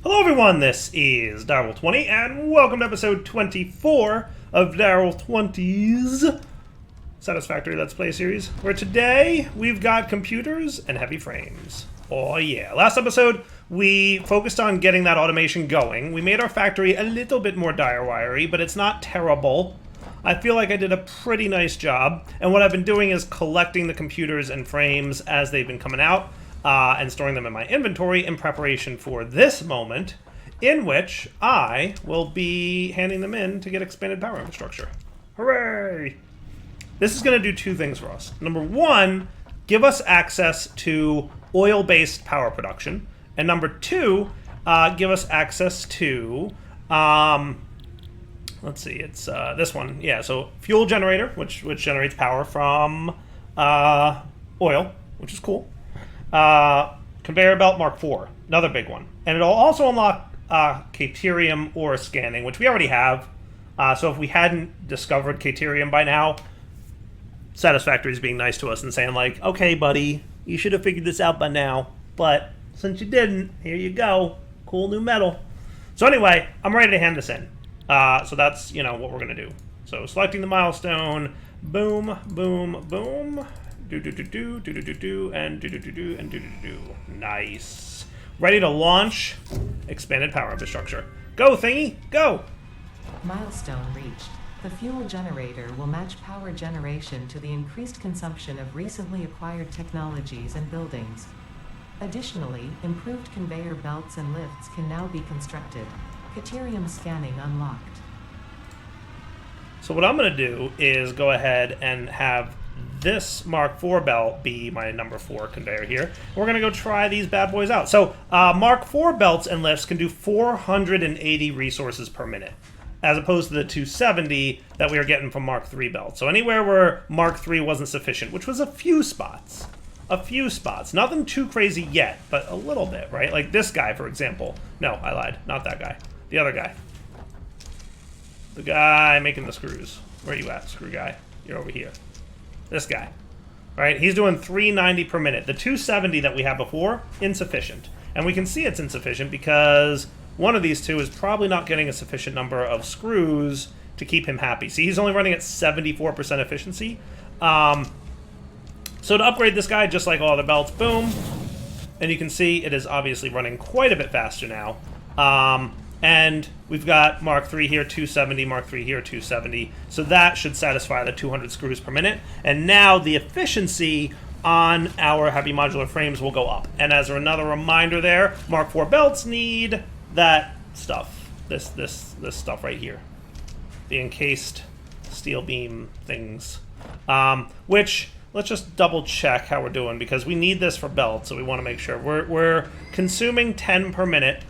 Hello everyone, this is Ep24 and welcome to episode 24 of Ep20's Satisfactory Let's Play series, where today we've got computers and heavy frames. Oh yeah. Last episode we focused on getting that automation going. We made our factory a little bit more dire-wiry, but it's not terrible. I feel like I did a pretty nice job, and what I've been doing is collecting the computers and frames as they've been coming out. And storing them in my inventory in preparation for this moment, in which I will be handing them in to get expanded power infrastructure. Hooray! This is going to do two things for us. Number one, give us access to oil-based power production. And number two, give us access to, let's see, it's this one. Yeah, so fuel generator, which generates power from oil, which is cool. Conveyor belt Mark IV, another big one. And it'll also unlock Caterium ore scanning, which we already have. So if we hadn't discovered Caterium by now, Satisfactory is being nice to us and saying like, okay, buddy, you should have figured this out by now. But since you didn't, here you go. Cool new metal. So anyway, I'm ready to hand this in. So that's, what we're going to do. So selecting the milestone, boom, boom, boom. Nice. Ready to launch expanded power infrastructure. Go, thingy, go! Milestone reached. The fuel generator will match power generation to the increased consumption of recently acquired technologies and buildings. Additionally, improved conveyor belts and lifts can now be constructed. Caterium scanning unlocked. So what I'm going to do is go ahead and have this Mark IV belt be my number 4 conveyor here. We're going to go try these bad boys out. So Mark IV belts and lifts can do 480 resources per minute, as opposed to the 270 that we were getting from Mark III belts. So anywhere where Mark III wasn't sufficient, which was a few spots. Nothing too crazy yet, but a little bit, right? Like this guy, for example. No, I lied. Not that guy. The other guy. The guy making the screws. Where are you at, screw guy? You're over here. This guy, right? He's doing 390 per minute. The 270 that we had before, insufficient. And we can see it's insufficient because one of these two is probably not getting a sufficient number of screws to keep him happy. See, he's only running at 74% efficiency. So to upgrade this guy, just like all other belts, boom. And you can see it is obviously running quite a bit faster now. And we've got Mark III here, 270, Mark III here, 270. So that should satisfy the 200 screws per minute. And now the efficiency on our heavy modular frames will go up. And as another reminder there, Mark IV belts need that stuff. This stuff right here. The encased steel beam things. Which, let's just double check how we're doing, because we need this for belts, so we want to make sure. We're consuming 10 per minute.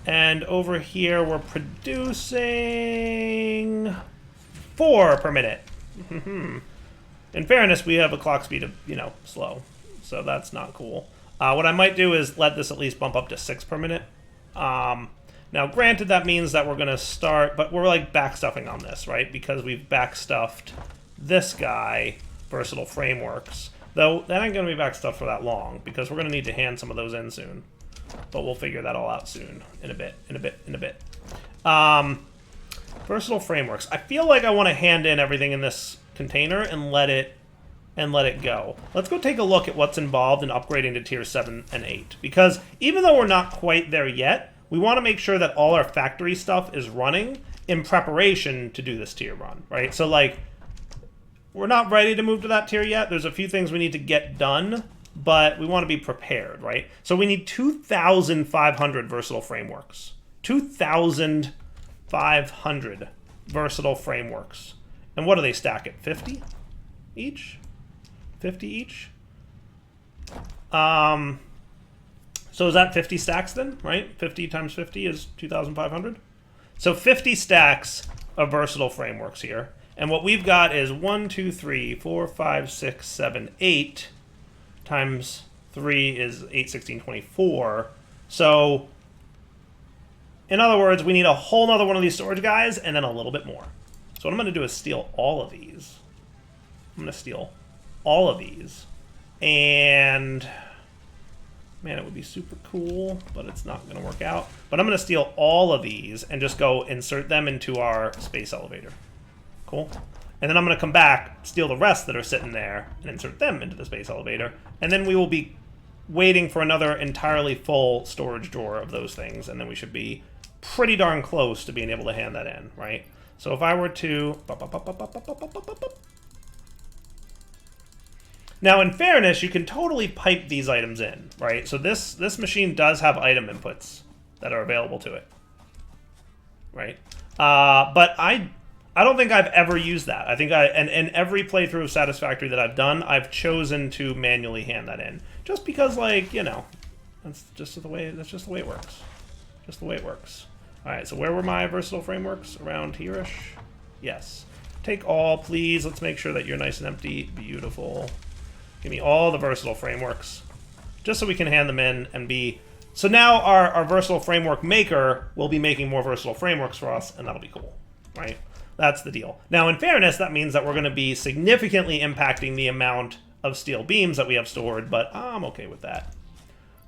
And over here, we're producing 4 per minute. In fairness, we have a clock speed of, slow. So that's not cool. What I might do is let this at least bump up to 6 per minute. Now, granted, that means that we're going to start, but we're like backstuffing on this, right? Because we've backstuffed this guy, Versatile Frameworks. Though, that ain't going to be backstuffed for that long, because we're going to need to hand some of those in soon. But we'll figure that all out soon. In a bit. Versatile Frameworks. I feel like I want to hand in everything in this container and let it go. Let's go take a look at what's involved in upgrading to tier 7 and 8. Because even though we're not quite there yet, we want to make sure that all our factory stuff is running in preparation to do this tier run, right? So like, we're not ready to move to that tier yet. There's a few things we need to get done, but we want to be prepared, right? So we need 2,500 versatile frameworks. 2,500 versatile frameworks. And what do they stack at? 50 each? 50 each? So is that 50 stacks then, right? 50 times 50 is 2,500? So 50 stacks of versatile frameworks here. And what we've got is 1, 2, 3, 4, 5, 6, 7, 8... times 3 is 8, 16, 24. So, in other words, we need a whole nother one of these storage guys, and then a little bit more. So what I'm going to do is steal all of these. I'm going to steal all of these. And Man, it would be super cool, but it's not going to work out. But I'm going to steal all of these and just go insert them into our space elevator. Cool. And then I'm going to come back, steal the rest that are sitting there, and insert them into the space elevator. And then we will be waiting for another entirely full storage drawer of those things, and then we should be pretty darn close to being able to hand that in, right? So if I were to... Now, in fairness, you can totally pipe these items in, right? So this machine does have item inputs that are available to it, right? But I don't think I've ever used that. I think and in every playthrough of Satisfactory that I've done, I've chosen to manually hand that in, just because, like, you know, that's just the way it works. Just the way it works. All right. So where were my versatile frameworks? Around here-ish. Yes. Take all, please. Let's make sure that you're nice and empty. Beautiful. Give me all the versatile frameworks, just so we can hand them in and be. So now our versatile framework maker will be making more versatile frameworks for us, and that'll be cool, right? That's the deal. Now, in fairness, that means that we're going to be significantly impacting the amount of steel beams that we have stored, but I'm okay with that.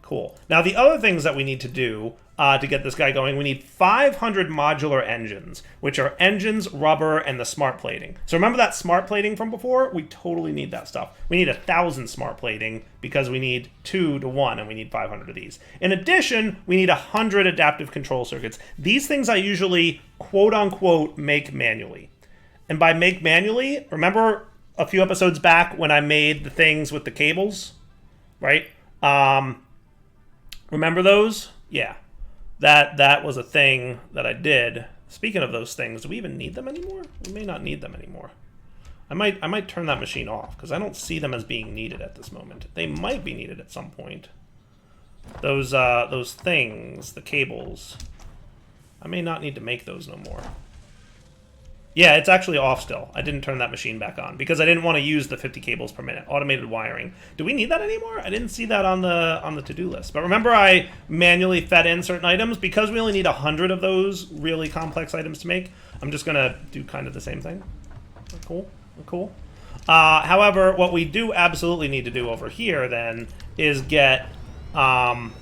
Cool. Now, the other things that we need to do to get this guy going, we need 500 modular engines, which are engines, rubber, and the smart plating. So remember that smart plating from before? We totally need that stuff. We need 1,000 smart plating because we need 2 to 1, and we need 500 of these. In addition, we need 100 adaptive control circuits. These things I usually, quote-unquote, make manually. And by make manually, remember a few episodes back when I made the things with the cables, right? Remember those? Yeah. That was a thing that I did. Speaking of those things, do we even need them anymore? We may not need them anymore. I might turn that machine off because I don't see them as being needed at this moment. They might be needed at some point. Those things, the cables. I may not need to make those no more. Yeah, it's actually off still. I didn't turn that machine back on because I didn't want to use the 50 cables per minute. Automated wiring. Do we need that anymore? I didn't see that on the to-do list. But remember I manually fed in certain items? Because we only need 100 of those really complex items to make, I'm just going to do kind of the same thing. Cool. Cool. However, what we do absolutely need to do over here then is get the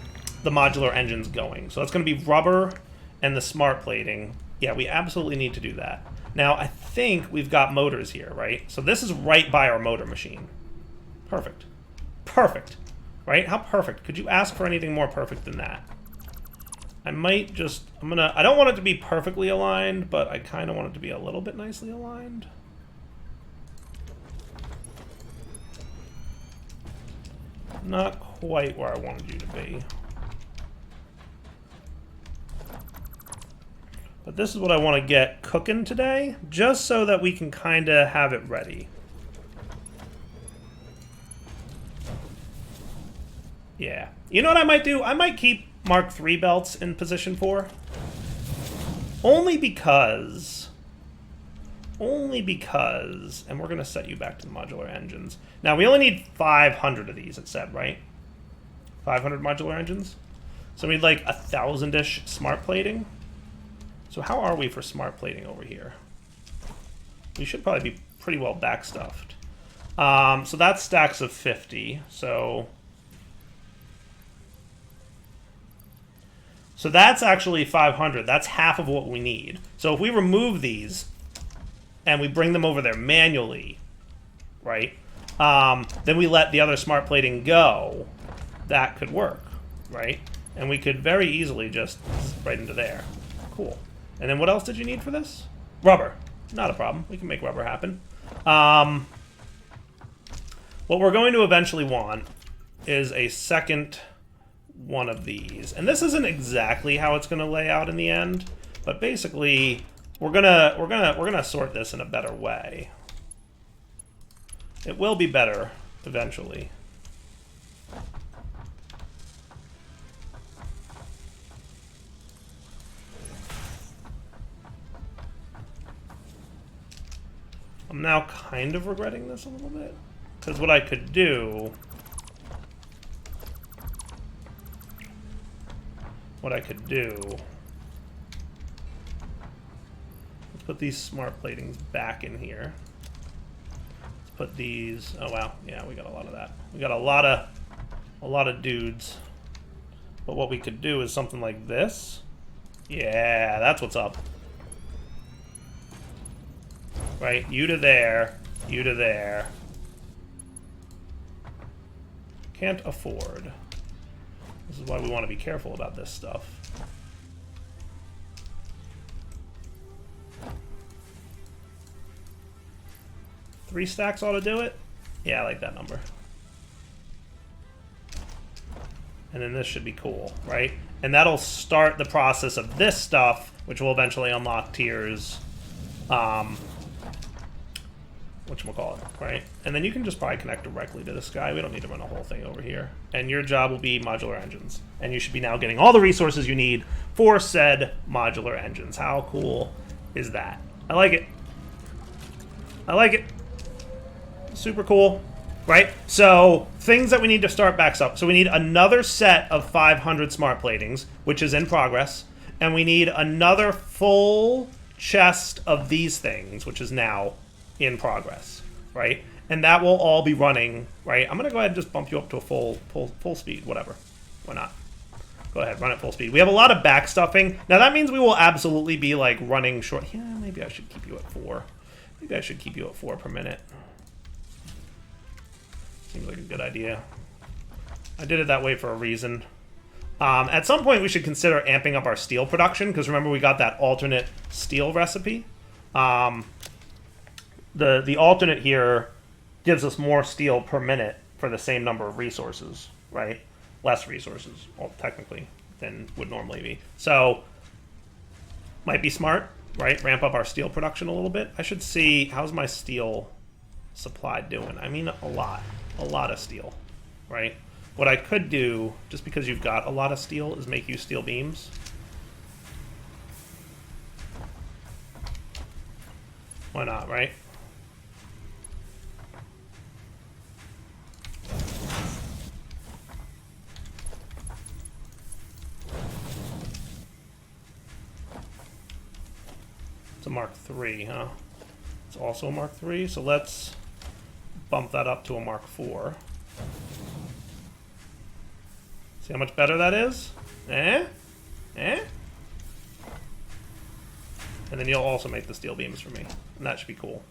modular engines going. So that's going to be rubber and the smart plating. Yeah, we absolutely need to do that. Now, I think we've got motors here, right? So this is right by our motor machine. Perfect. Perfect. Right? How perfect? Could you ask for anything more perfect than that? I might just... I don't want it to be perfectly aligned, but I kind of want it to be a little bit nicely aligned. Not quite where I wanted you to be. But this is what I want to get cooking today, just so that we can kind of have it ready. Yeah. You know what I might do? I might keep Mark III belts in position 4. Only because, and we're going to set you back to the modular engines. Now, we only need 500 of these, it said, right? 500 modular engines? So we need like 1,000-ish smart plating. So how are we for smart plating over here? We should probably be pretty well backstuffed. So that's stacks of 50. So that's actually 500. That's half of what we need. So if we remove these and we bring them over there manually, right? Then we let the other smart plating go. That could work, right? And we could very easily just right into there. Cool. And then what else did you need for this? Rubber. Not a problem. We can make rubber happen. What we're going to eventually want is a second one of these. And this isn't exactly how it's going to lay out in the end, but basically we're gonna sort this in a better way. It will be better eventually. I'm now kind of regretting this a little bit, because what I could do... Let's put these smart platings back in here. Let's put these... Oh, wow. Yeah, we got a lot of that. We got a lot of dudes. But what we could do is something like this. Yeah, that's what's up. Right, you to there, you to there. Can't afford. This is why we want to be careful about this stuff. Three stacks ought to do it? Yeah, I like that number. And then this should be cool, right? And that'll start the process of this stuff, which will eventually unlock tiers. Whatchamacallit, right? And then you can just probably connect directly to this guy. We don't need to run a whole thing over here. And your job will be modular engines. And you should be now getting all the resources you need for said modular engines. How cool is that? I like it. I like it. Super cool, right? So things that we need to start backs up. So we need another set of 500 smart platings, which is in progress. And we need another full chest of these things, which is now in progress, right? And that will all be running, right? I'm gonna go ahead and just bump you up to a full speed, whatever. Why not? Go ahead, run at full speed. We have a lot of back stuffing. Now that means we will absolutely be like running short. Yeah, maybe I should keep you at 4. Maybe I should keep you at 4 per minute. Seems like a good idea. I did it that way for a reason. At some point we should consider amping up our steel production, because remember we got that alternate steel recipe. The alternate here gives us more steel per minute for the same number of resources, right? Less resources, well, technically, than would normally be. So, might be smart, right? Ramp up our steel production a little bit. I should see, how's my steel supply doing? I mean, a lot of steel, right? What I could do, just because you've got a lot of steel, is make you steel beams. Why not, right? It's a Mark III, huh? It's also a Mark III, so let's bump that up to a Mark IV. See how much better that is? And then you'll also make the steel beams for me. And that should be cool.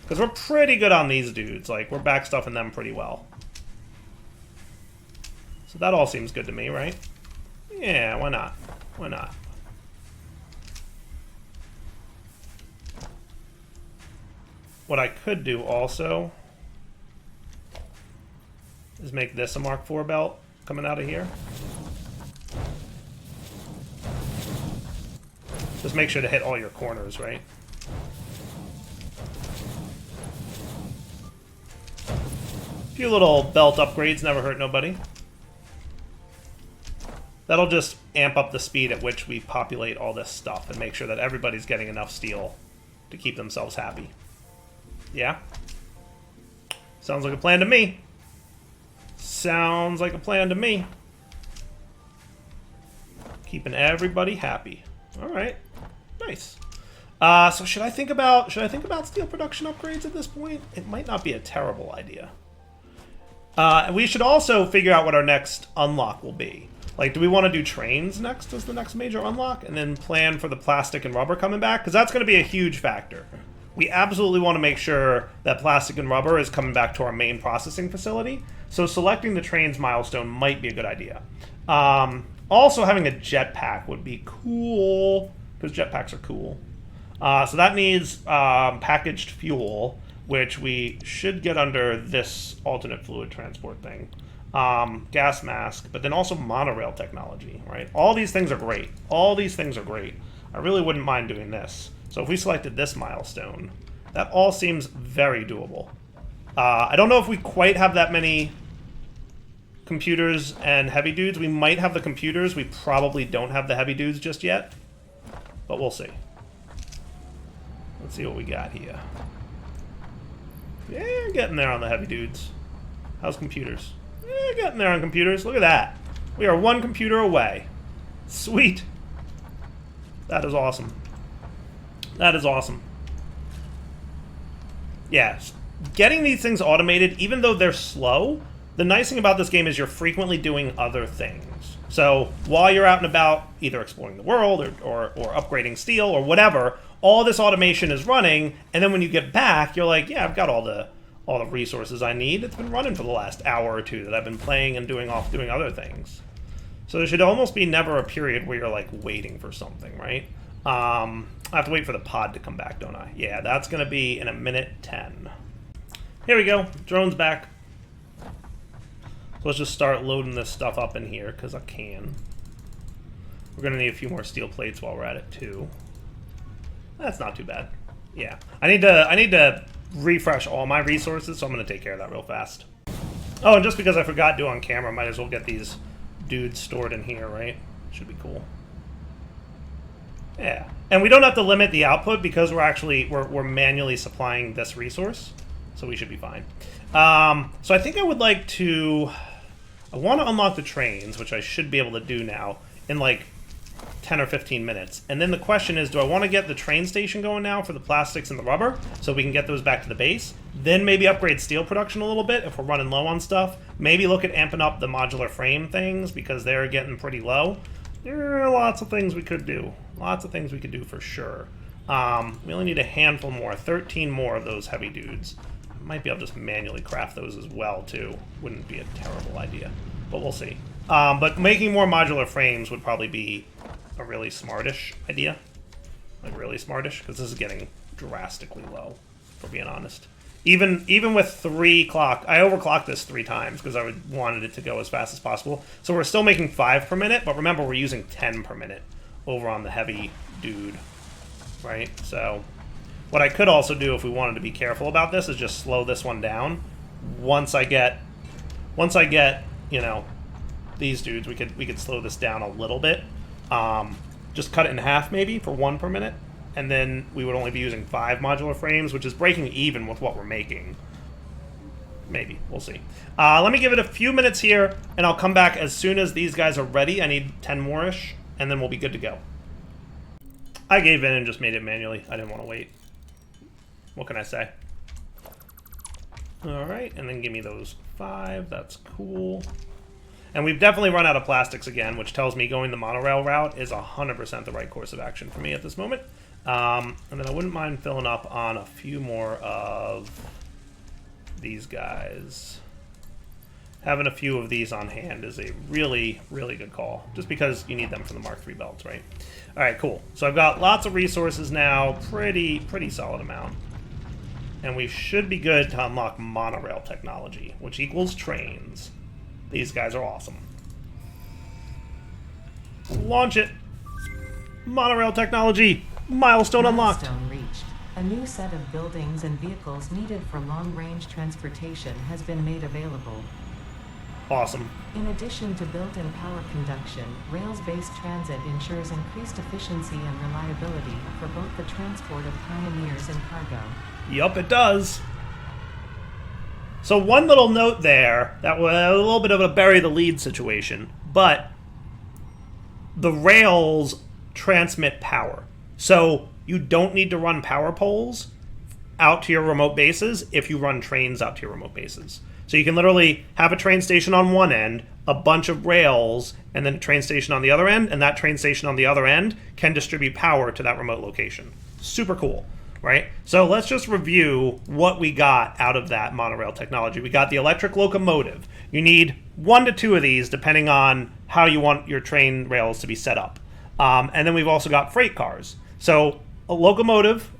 Because we're pretty good on these dudes. Like, we're backstuffing them pretty well. So that all seems good to me, right? Yeah, why not? Why not? What I could do also is make this a Mark IV belt coming out of here. Just make sure to hit all your corners, right? A few little belt upgrades never hurt nobody. That'll just amp up the speed at which we populate all this stuff and make sure that everybody's getting enough steel to keep themselves happy. Yeah? Sounds like a plan to me. Sounds like a plan to me. Keeping everybody happy. All right. Nice. So should I think about steel production upgrades at this point? It might not be a terrible idea. We should also figure out what our next unlock will be. Like, do we want to do trains next as the next major unlock, and then plan for the plastic and rubber coming back? Because that's going to be a huge factor. We absolutely want to make sure that plastic and rubber is coming back to our main processing facility. So selecting the trains milestone might be a good idea. Also, having a jetpack would be cool, because jetpacks are cool. So that needs packaged fuel, which we should get under this alternate fluid transport thing. Gas mask, but then also monorail technology, right? All these things are great. All these things are great. I really wouldn't mind doing this. So if we selected this milestone, that all seems very doable. I don't know if we quite have that many computers and heavy dudes. We might have the computers. We probably don't have the heavy dudes just yet. But we'll see. Let's see what we got here. Yeah, getting there on the heavy dudes. How's computers? Yeah, getting there on computers. Look at that. We are one computer away. Sweet. That is awesome. That is awesome. Yeah, getting these things automated, even though they're slow, the nice thing about this game is you're frequently doing other things. So while you're out and about, either exploring the world or upgrading steel or whatever, all this automation is running, and then when you get back, you're like, yeah, I've got all the resources I need. It's been running for the last hour or two that I've been playing and doing other things. So there should almost be never a period where you're like waiting for something, right? I have to wait for the pod to come back, don't I? Yeah, that's going to be in a minute 10. Here we go. Drone's back. So let's just start loading this stuff up in here, because I can. We're going to need a few more steel plates while we're at it, too. That's not too bad. Yeah. I need to refresh all my resources, so I'm going to take care of that real fast. Oh, and just because I forgot to do on camera, might as well get these dudes stored in here, right? Should be cool. Yeah. And we don't have to limit the output because we're manually supplying this resource, so we should be fine. So I think I would like to... I want to unlock the trains, which I should be able to do now in like 10 or 15 minutes. And then the question is, do I want to get the train station going now for the plastics and the rubber so we can get those back to the base? Then maybe upgrade steel production a little bit if we're running low on stuff. Maybe look at amping up the modular frame things because they're getting pretty low. There are lots of things we could do. Lots of things we could do for sure. We only need a handful more, 13 more of those heavy dudes. Might be able to just manually craft those as well, too. Wouldn't be a terrible idea, but we'll see. But making more modular frames would probably be a really smartish idea. Like, really smartish, because this is getting drastically low, for being honest. Even with 3 clock, I overclocked this 3 times, because I wanted it to go as fast as possible. So we're still making 5 per minute, but remember, we're using 10 per minute over on the heavy dude, right? So... what I could also do if we wanted to be careful about this is just slow this one down. Once I get, you know, these dudes, we could slow this down a little bit. Just cut it in half maybe for 1 per minute, and then we would only be using 5 modular frames, which is breaking even with what we're making. Maybe. We'll see. Let me give it a few minutes here, and I'll come back as soon as these guys are ready. I need 10 more-ish, and then we'll be good to go. I gave in and just made it manually. I didn't want to wait. What can I say? Alright, and then give me those 5. That's cool. And we've definitely run out of plastics again, which tells me going the monorail route is 100% the right course of action for me at this moment. And then I wouldn't mind filling up on a few more of these guys. Having a few of these on hand is a really, really good call, just because you need them for the Mark III belts, right? Alright, cool. So I've got lots of resources now, pretty solid amount. And we should be good to unlock monorail technology, which equals trains. These guys are awesome. Launch it! Monorail technology! Milestone unlocked! Milestone reached. A new set of buildings and vehicles needed for long-range transportation has been made available. Awesome. In addition to built-in power conduction, rails-based transit ensures increased efficiency and reliability for both the transport of pioneers and cargo. Yup, it does. So one little note there, that was a little bit of a bury the lead situation, but the rails transmit power. So you don't need to run power poles out to your remote bases if you run trains out to your remote bases. So you can literally have a train station on one end, a bunch of rails, and then a train station on the other end, and that train station on the other end can distribute power to that remote location. Super cool, right? So let's just review what we got out of that monorail technology. We got the electric locomotive. You need 1 to 2 of these depending on how you want your train rails to be set up. And then we've also got freight cars. So a locomotive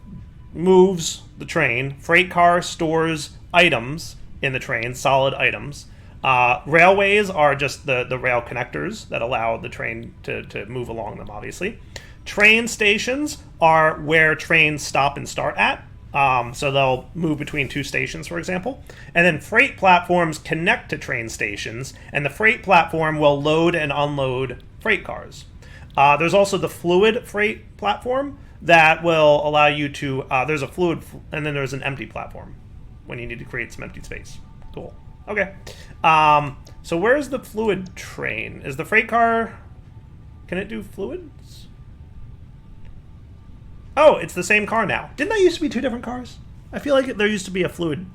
moves the train. Freight car stores items in the train, solid items. Railways are just the rail connectors that allow the train to move along them, obviously. Train stations are where trains stop and start at. So they'll move between 2 stations, for example. And then freight platforms connect to train stations, and the freight platform will load and unload freight cars. There's also the fluid freight platform that will allow you to... there's a fluid, and then there's an empty platform when you need to create some empty space. Cool. Okay. So where's the fluid train? Is the freight car... Can it do fluids? Oh, it's the same car now. Didn't that used to be 2 different cars? I feel like there used to be a fluid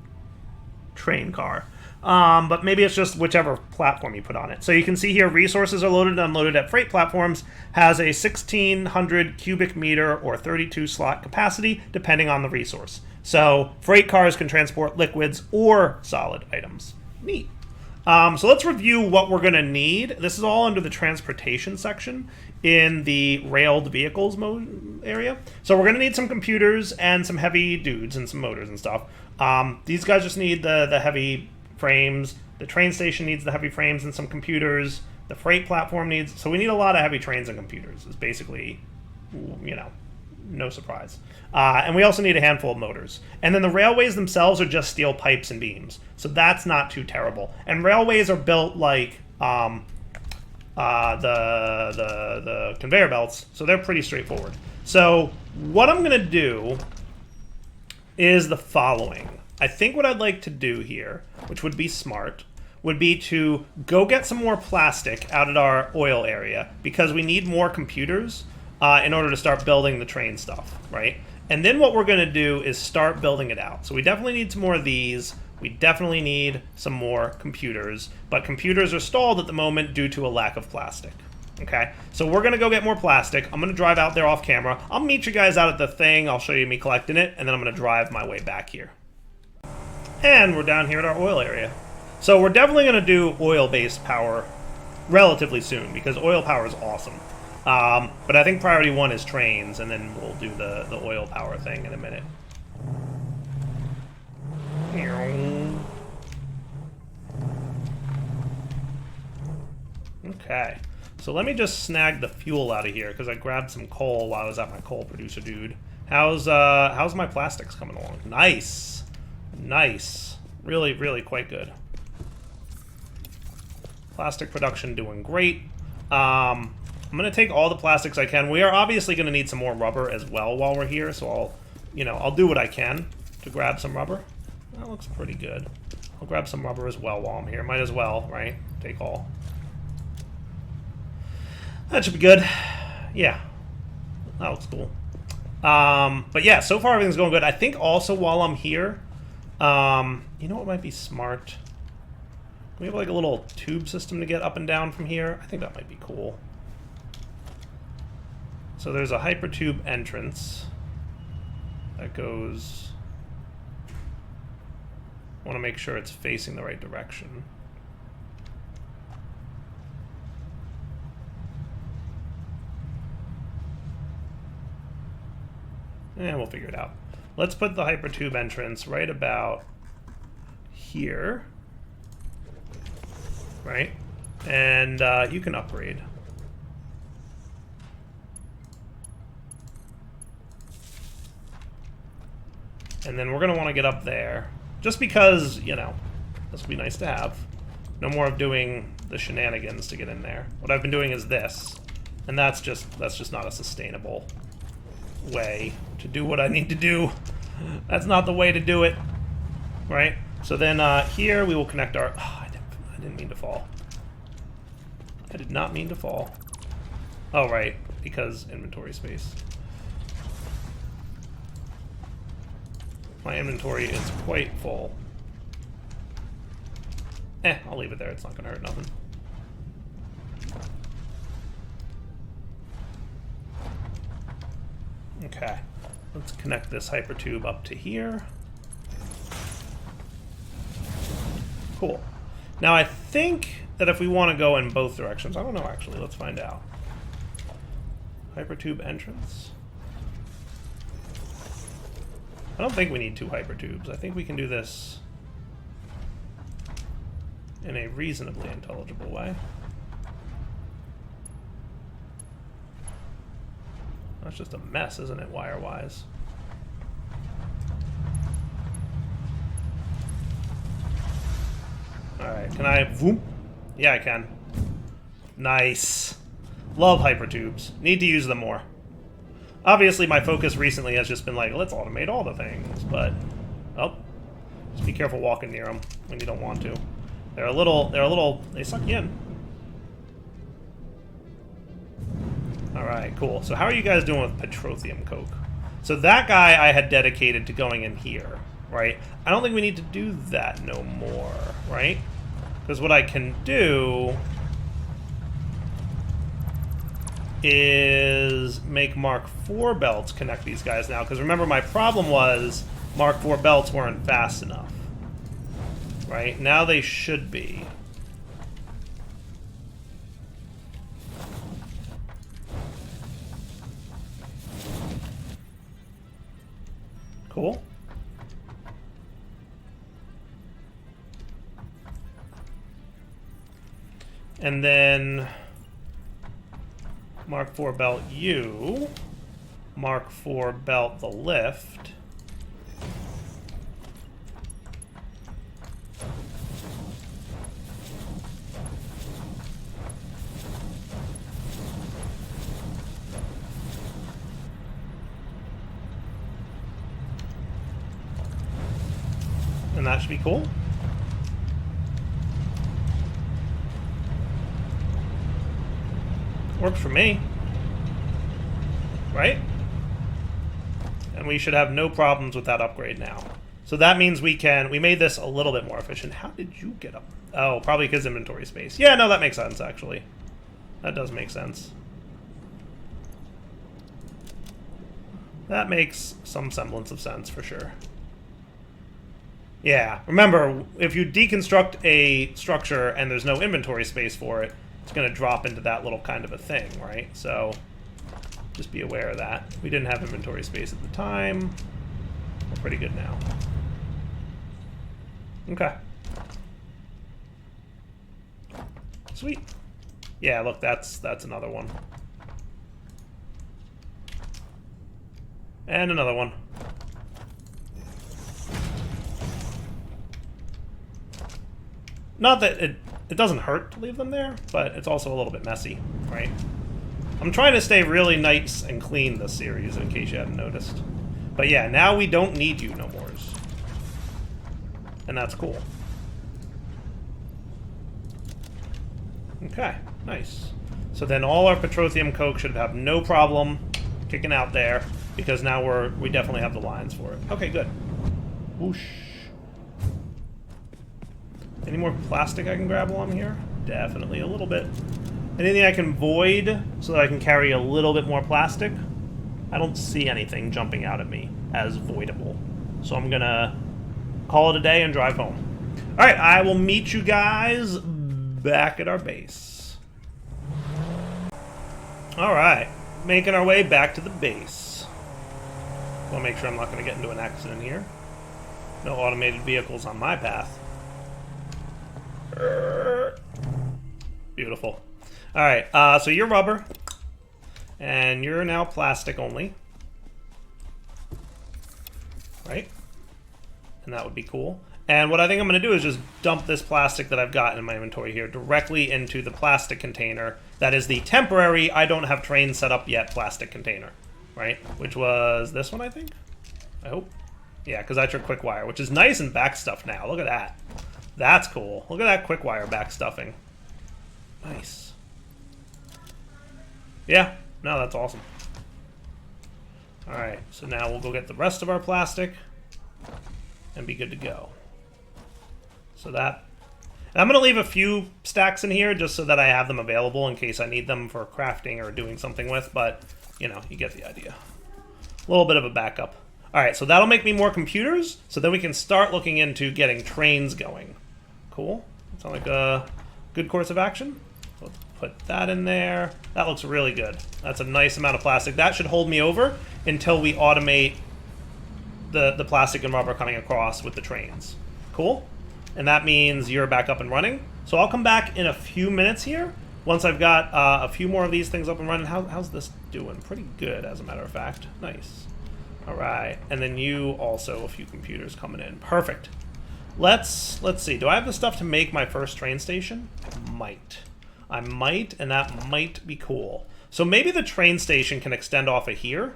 train car. but maybe it's just whichever platform you put on it. So you can see here resources are loaded and unloaded at freight platforms, has a 1600 cubic meter or 32 slot capacity depending on the resource. So freight cars can transport liquids or solid items. Neat. So let's review what we're going to need. This is all under the transportation section in the railed vehicles area. So we're going to need some computers and some heavy dudes and some motors and stuff. These guys just need the heavy frames. The train station needs the heavy frames and some computers. The freight platform needs... So we need a lot of heavy trains and computers. It's basically, you know, no surprise. And we also need a handful of motors. And then the railways themselves are just steel pipes and beams. So that's not too terrible. And railways are built like the conveyor belts. So they're pretty straightforward. So what I'm going to do is the following. I think what I'd like to do here, which would be smart, would be to go get some more plastic out at our oil area because we need more computers in order to start building the train stuff, right? And then what we're going to do is start building it out. So we definitely need some more of these. We definitely need some more computers, but computers are stalled at the moment due to a lack of plastic. Okay, so we're going to go get more plastic. I'm going to drive out there off camera. I'll meet you guys out at the thing. I'll show you me collecting it, and then I'm going to drive my way back here. And we're down here at our oil area. So we're definitely going to do oil-based power relatively soon because oil power is awesome. But I think priority 1 is trains, and then we'll do the oil power thing in a minute. Okay, so let me just snag the fuel out of here because I grabbed some coal while I was at my coal producer dude. How's my plastics coming along? Nice, nice, really quite good. Plastic production doing great. I'm gonna take all the plastics I can. We are obviously gonna need some more rubber as well while we're here, so I'll do what I can to grab some rubber. That looks pretty good. I'll grab some rubber as well while I'm here. Might as well, right? Take all. That should be good. Yeah, that looks cool. But yeah, so far everything's going good. I think also while I'm here, you know what might be smart? We have like a little tube system to get up and down from here. I think that might be cool. So there's a Hypertube entrance that goes... I want to make sure it's facing the right direction. And we'll figure it out. Let's put the Hypertube entrance right about here. Right? And you can upgrade. And then we're going to want to get up there. Just because, you know, this would be nice to have. No more of doing the shenanigans to get in there. What I've been doing is this. And that's just not a sustainable way to do what I need to do. That's not the way to do it. Right? So then here we will connect our... Oh, I didn't mean to fall. I did not mean to fall. Oh, right. Because inventory space. My inventory is quite full. I'll leave it there. It's not going to hurt nothing. Okay. Let's connect this Hypertube up to here. Cool. Now I think that if we want to go in both directions... I don't know, actually. Let's find out. Hypertube entrance. I don't think we need 2 Hypertubes. I think we can do this in a reasonably intelligible way. That's just a mess, isn't it, wire-wise? Alright, can I... Whoop? Yeah, I can. Nice. Love Hypertubes. Need to use them more. Obviously, my focus recently has just been like, let's automate all the things, but... Oh. Just be careful walking near them when you don't want to. They're a little... They suck you in. Alright, cool. So how are you guys doing with petroleum coke? So that guy I had dedicated to going in here, right? I don't think we need to do that no more. right? Because what I can do is make Mark IV belts connect these guys now. Because remember, my problem was Mark IV belts weren't fast enough. Right? Now they should be. Cool. And then Mark IV belt U, Mark IV belt the lift. And that should be cool. Works for me. Right? And we should have no problems with that upgrade now. So that means we made this a little bit more efficient. How did you get up? Oh, probably because inventory space. Yeah, no, that makes sense, actually. That does make sense. That makes some semblance of sense, for sure. Yeah, remember, if you deconstruct a structure and there's no inventory space for it, it's going to drop into that little kind of a thing, right? So just be aware of that. We didn't have inventory space at the time. We're pretty good now. Okay. Sweet. Yeah, look, that's another one. And another one. Not that it doesn't hurt to leave them there, but it's also a little bit messy, right? I'm trying to stay really nice and clean this series, in case you hadn't noticed. But yeah, now we don't need you no more. And that's cool. Okay, nice. So then all our petroleum coke should have no problem kicking out there, because now we definitely have the lines for it. Okay, good. Whoosh. Any more plastic I can grab along here? Definitely a little bit. Anything I can void so that I can carry a little bit more plastic? I don't see anything jumping out at me as voidable. So I'm gonna call it a day and drive home. Alright, I will meet you guys back at our base. Alright, making our way back to the base. I'll make sure I'm not gonna get into an accident here. No automated vehicles on my path. Beautiful. Alright, so you're rubber. And you're now plastic only. Right? And that would be cool. And what I think I'm going to do is just dump this plastic that I've got in my inventory here directly into the plastic container. That is the temporary, I don't have trains set up yet plastic container. Right? Which was this one, I think? I hope. Yeah, because that's your quick wire, which is nice and back stuffed now. Look at that. That's cool. Look at that quick wire back stuffing. Nice. Yeah, no, that's awesome. Alright, so now we'll go get the rest of our plastic and be good to go. So that... And I'm going to leave a few stacks in here just so that I have them available in case I need them for crafting or doing something with, but, you know, you get the idea. A little bit of a backup. Alright, so that'll make me more computers, so then we can start looking into getting trains going. Cool. Sound like a good course of action? Let's put that in there. That looks really good. That's a nice amount of plastic. That should hold me over until we automate the plastic and rubber coming across with the trains. Cool? And that means you're back up and running. So I'll come back in a few minutes here once I've got a few more of these things up and running. How's this doing? Pretty good, as a matter of fact. Nice. All right. And then you also, a few computers coming in. Perfect. Let's see. Do I have the stuff to make my first train station? I might, and that might be cool. So maybe the train station can extend off of here.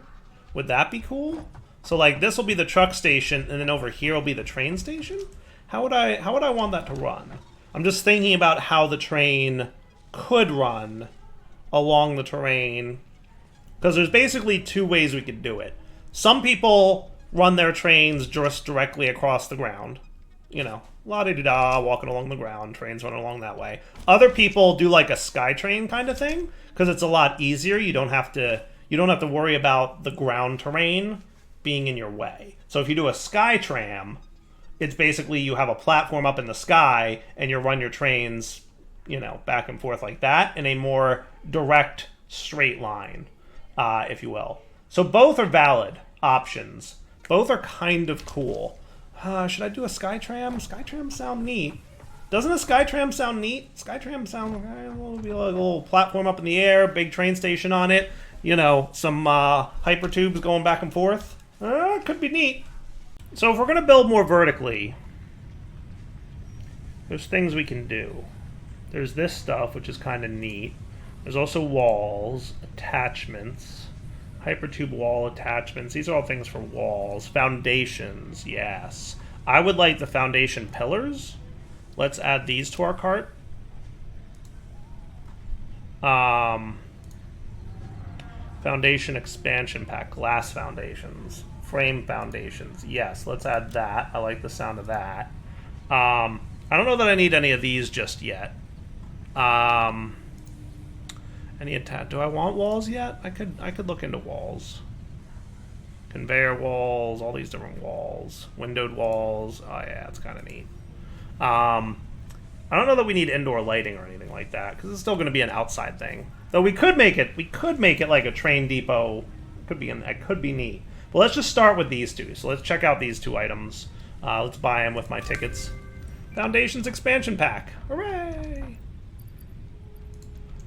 Would that be cool? So like this will be the truck station, and then over here will be the train station? How would I want that to run? I'm just thinking about how the train could run along the terrain, because there's basically two ways we could do it. Some people run their trains just directly across the ground, you know, La-di-da-da, walking along the ground, trains running along that way. Other people do like a SkyTrain kind of thing, because it's a lot easier. You don't have to worry about the ground terrain being in your way. So if you do a SkyTram, it's basically you have a platform up in the sky, and you run your trains, you know, back and forth like that in a more direct, straight line, if you will. So both are valid options. Both are kind of cool. Should I do a SkyTram? SkyTram sound neat. Doesn't a SkyTram sound neat? SkyTram sound will be like a little platform up in the air, big train station on it. You know, some hypertubes going back and forth. Could be neat. So if we're going to build more vertically, there's things we can do. There's this stuff, which is kind of neat. There's also walls, attachments. Hypertube wall attachments. These are all things for walls. Foundations, yes. I would like the foundation pillars. Let's add these to our cart. Foundation expansion pack. Glass foundations. Frame foundations. Yes, let's add that. I like the sound of that. I don't know that I need any of these just yet. Do I want walls yet? I could look into walls. Conveyor walls, all these different walls. Windowed walls. Oh yeah, it's kind of neat. I don't know that we need indoor lighting or anything like that, because it's still going to be an outside thing. Though we could make it like a train depot. It could be neat. But let's just start with these two. So let's check out these two items. Let's buy them with my tickets. Foundations expansion pack. Hooray!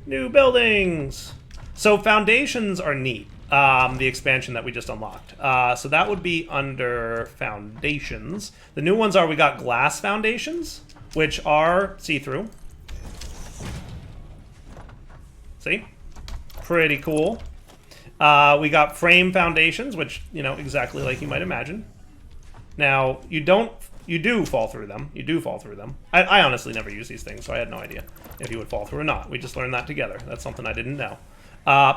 New buildings. So foundations are neat. The expansion that we just unlocked. So that would be under foundations. The new ones are, we got glass foundations, which are see-through. See? Pretty cool. We got frame foundations, which, you know, exactly like you might imagine. Now, you do fall through them. You do fall through them. I honestly never use these things, so I had no idea if you would fall through or not. We just learned that together. That's something I didn't know.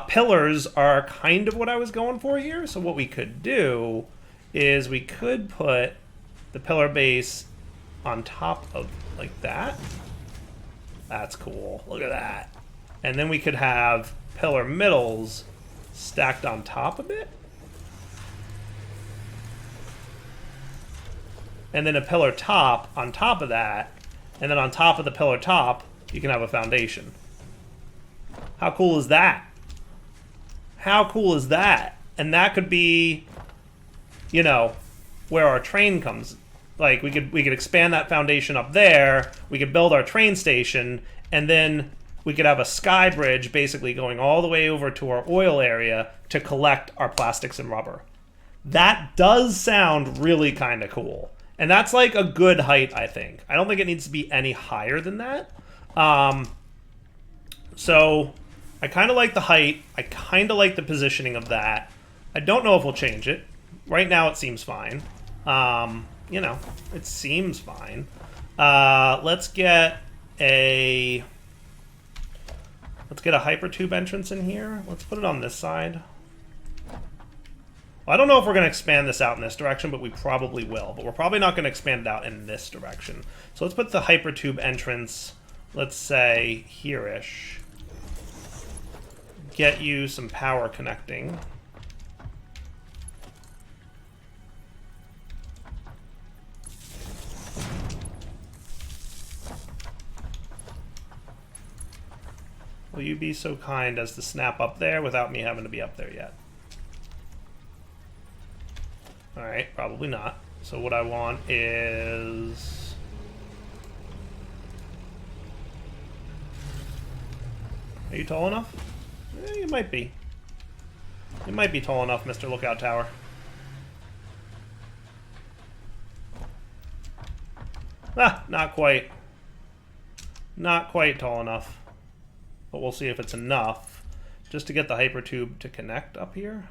Pillars are kind of what I was going for here. So what we could do is we could put the pillar base on top of like that. That's cool. Look at that. And then we could have pillar middles stacked on top of it. And then a pillar top on top of that. And then on top of the pillar top, you can have a foundation. How cool is that? How cool is that? And that could be, you know, where our train comes. Like, we could expand that foundation up there. We could build our train station, and then we could have a sky bridge basically going all the way over to our oil area to collect our plastics and rubber. That does sound really kind of cool. And that's like a good height, I think. I don't think it needs to be any higher than that. So I kind of like the height. I kind of like the positioning of that. I don't know if we'll change it. Right now it seems fine. You know, it seems fine. Let's get a hypertube entrance in here. Let's put it on this side. Well, I don't know if we're going to expand this out in this direction, but we probably will. But we're probably not going to expand it out in this direction. So let's put the hypertube entrance, let's say, here-ish. Get you some power connecting. Will you be so kind as to snap up there without me having to be up there yet? Alright, probably not. So what I want is... Are you tall enough? You might be. You might be tall enough, Mr. Lookout Tower. Ah, not quite. Not quite tall enough. But we'll see if it's enough just to get the hypertube to connect up here.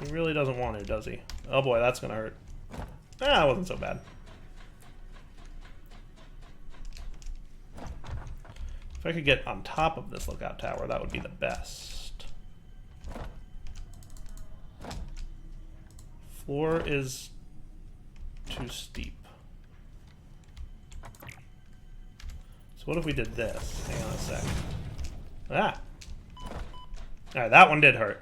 He really doesn't want to, does he? Oh boy, that's gonna hurt. Ah, it wasn't so bad. If I could get on top of this lookout tower, that would be the best. Floor is too steep. So what if we did this? Hang on a sec. Ah! Alright, that one did hurt.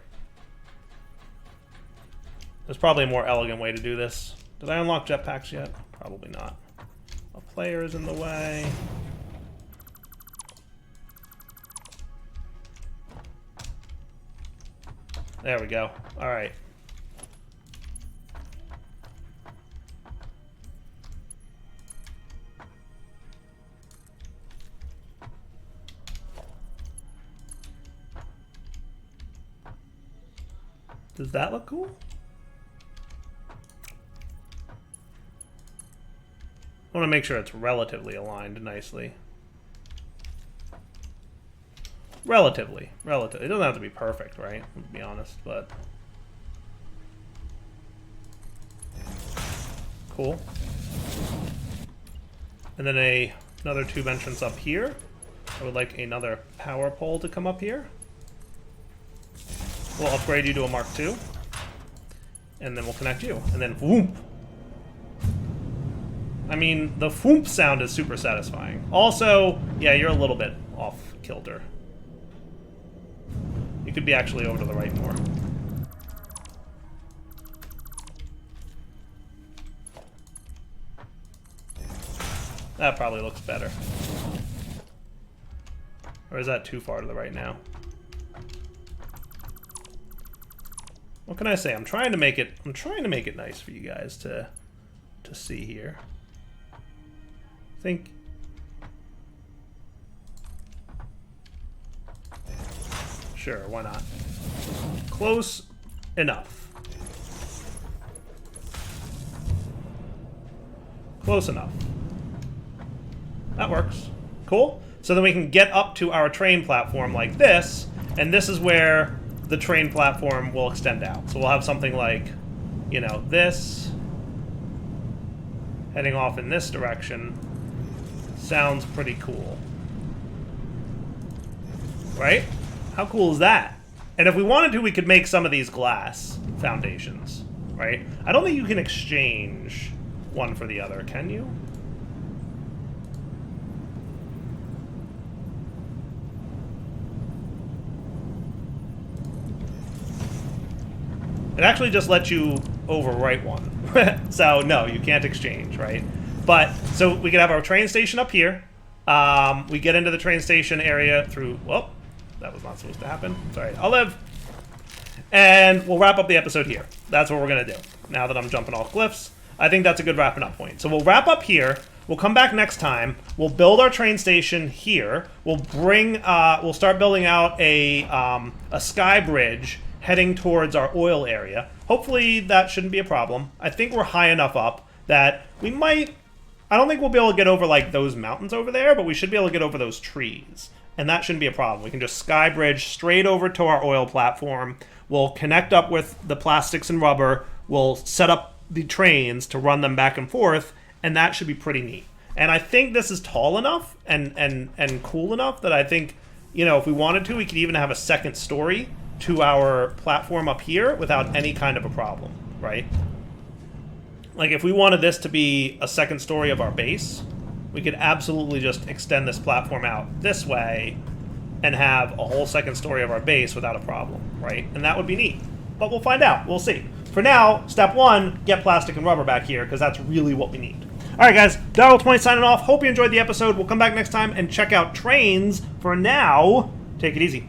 There's probably a more elegant way to do this. Did I unlock jetpacks yet? Probably not. A player is in the way. There we go. Alright. Does that look cool? I want to make sure it's relatively aligned nicely. Relatively. It doesn't have to be perfect, right? Let's be honest, but... Cool. And then another tube entrance up here. I would like another power pole to come up here. We'll upgrade you to a Mark II. And then we'll connect you. And then whoomp! I mean, the whoomp sound is super satisfying. Also, yeah, you're a little bit off kilter. You could be actually over to the right more. That probably looks better. Or is that too far to the right now? What can I say? I'm trying to make it nice for you guys to see here. I think sure, why not? Close enough. Close enough. That works. Cool. So then we can get up to our train platform like this, and this is where the train platform will extend out. So we'll have something like, you know, this heading off in this direction. Sounds pretty cool. Right? How cool is that? And if we wanted to, we could make some of these glass foundations, right? I don't think you can exchange one for the other, can you? It actually just lets you overwrite one. So, no, you can't exchange, right? But, so we could have our train station up here. We get into the train station area through... Whoop. That was not supposed to happen. Sorry, I'll live. And we'll wrap up the episode here. That's what we're going to do. Now that I'm jumping off cliffs, I think that's a good wrapping up point. So we'll wrap up here. We'll come back next time. We'll build our train station here. We'll we'll start building out a sky bridge heading towards our oil area. Hopefully that shouldn't be a problem. I think we're high enough up that we might... I don't think we'll be able to get over like those mountains over there, but we should be able to get over those trees. And that shouldn't be a problem. We can just sky bridge straight over to our oil platform. We'll connect up with the plastics and rubber. We'll set up the trains to run them back and forth, and that should be pretty neat. And I think this is tall enough and cool enough that I think, you know, if we wanted to, we could even have a second story to our platform up here without any kind of a problem, right? Like, if we wanted this to be a second story of our base, we could absolutely just extend this platform out this way and have a whole second story of our base without a problem, right? And that would be neat. But we'll find out. We'll see. For now, step one, get plastic and rubber back here, because that's really what we need. All right, guys. Daryl20 signing off. Hope you enjoyed the episode. We'll come back next time and check out trains. For now, take it easy.